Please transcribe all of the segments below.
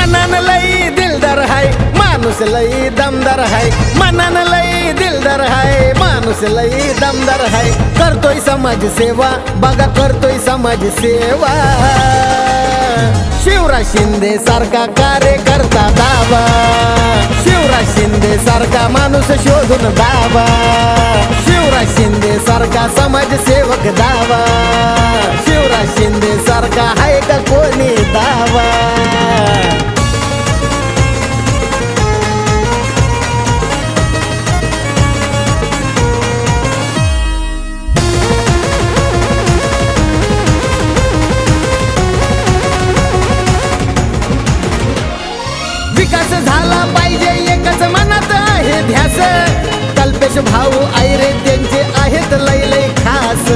मनान लई दिलदार हाय माणूस लई दमदार हाय मनान लई दिलदार हाय माणूस लई दमदार हाय करतोय समाज सेवा बघा करतोय समाज सेवा शिवराज शिंदे सारखा कार्यकर्ता दावा शिवराज शिंदे सारखा माणूस शोधून दावा शिवराज शिंदे सारखा समाजसेवक दावा शिवराज शिंदे सारखा आहे का कोणी दावा विकास झाला पाहिजे एकच मनात आहे ध्यास कल्पेश भाऊ आयरे त्यांचे आहेत लय लय खास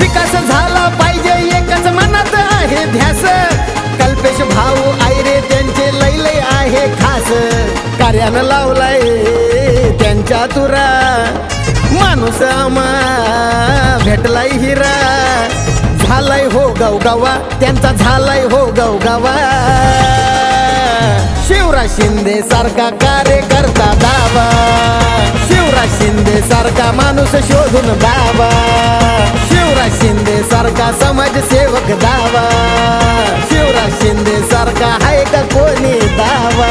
विकास झाला पाहिजे एकच मनात आहे ध्यास कल्पेश भाऊ आयरे त्यांचे लय लय आहे खास कार्यानं लावलाय त्यांच्या तुरा माणूस आम्हा भेटलाय हिरा झालाय हो गावगावा त्यांचा झालाय हो गावगावा शिवराज शिंदे सारखा कार्यकर्ता दावा शिवराज शिंदे सारखा माणूस शोधून दावा शिवराज शिंदे सारखा समाजसेवक दावा शिवराज शिंदे सारखा आहे का कोणी दावा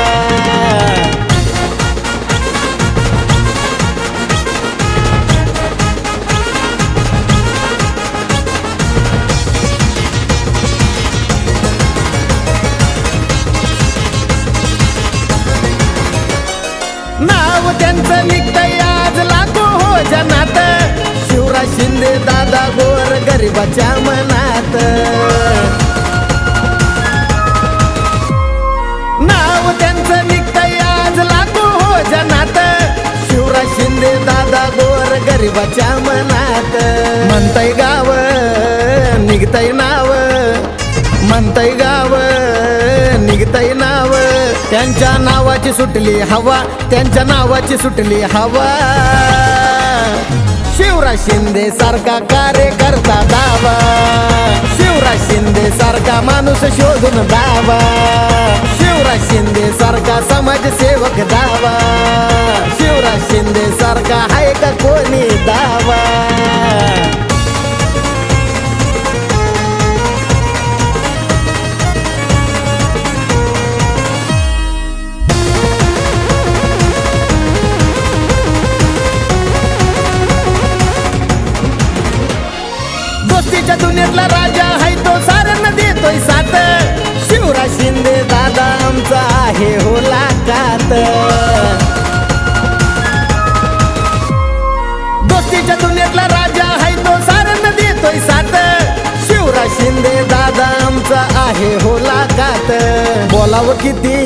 नाव त्यांचं निघतंय आज लाखो हो जनात शिवराज शिंदे दादा गोर गरिबाच्या मनात नाव त्यांचं निघतंय आज लाखो हो जनात शिवराज शिंदे दादा गोर गरिबाच्या मनात म्हणतंय गाव निघतंय नाव म्हणतंय गाव निघतंय नाव त्यांच्या नावाची सुटली हवा त्यांच्या नावाची सुटली हवा शिवराज शिंदे सारखा कार्यकर्ता दावा शिवराज शिंदे सारखा माणूस शोधून दावा शिवराज शिंदे सारखा समाजसेवक दावा शिवराज शिंदे सारखा आहे का कोणी दावा दोस्तीच्या दुनियेतला राजा आहे तो साऱ्यांना देतोय साथ शिवराज शिंदे दादा आमचा आहे हो लाखात दोस्तीच्या दुनियेतला राजा आहे तो साऱ्यांना देतोय साथ शिवराज शिंदे दादा आमचा आहे हो लाखात बोलावं किती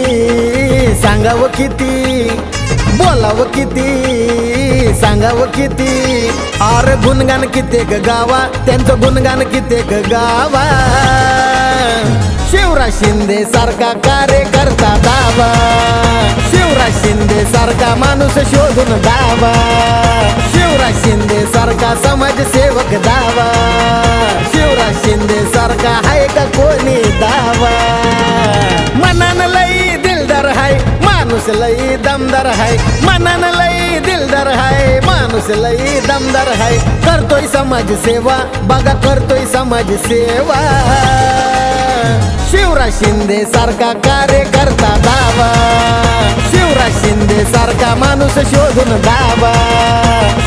सांगावं किती बोलावं किती सांगावं किती आर गुणगान कित्येक गावा त्यांचं गुणगान कित्येक गावा शिवराज शिंदे सारखा कार्यकर्ता दावा शिवराज शिंदे सारखा माणूस शोधून दावा शिवराज शिंदे सारखा समाजसेवक दावा शिवराज शिंदे सारखा आहे का कोणी दावा मनान लई दिलदार हाय माणूस लई दमदार हाय मनान लई दिलदार हाय माणूस लई दमदार हाय करतोय समाज सेवा बघा करतोय समाज सेवा शिवराज शिंदे सारखा कार्यकर्ता दावा शिवराज शिंदे सारखा माणूस शोधून दावा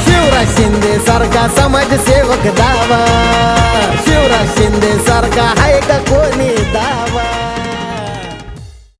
शिवराज शिंदे सारखा समाजसेवक दावा शिवराज शिंदे सारखा आहे का कोणी दावा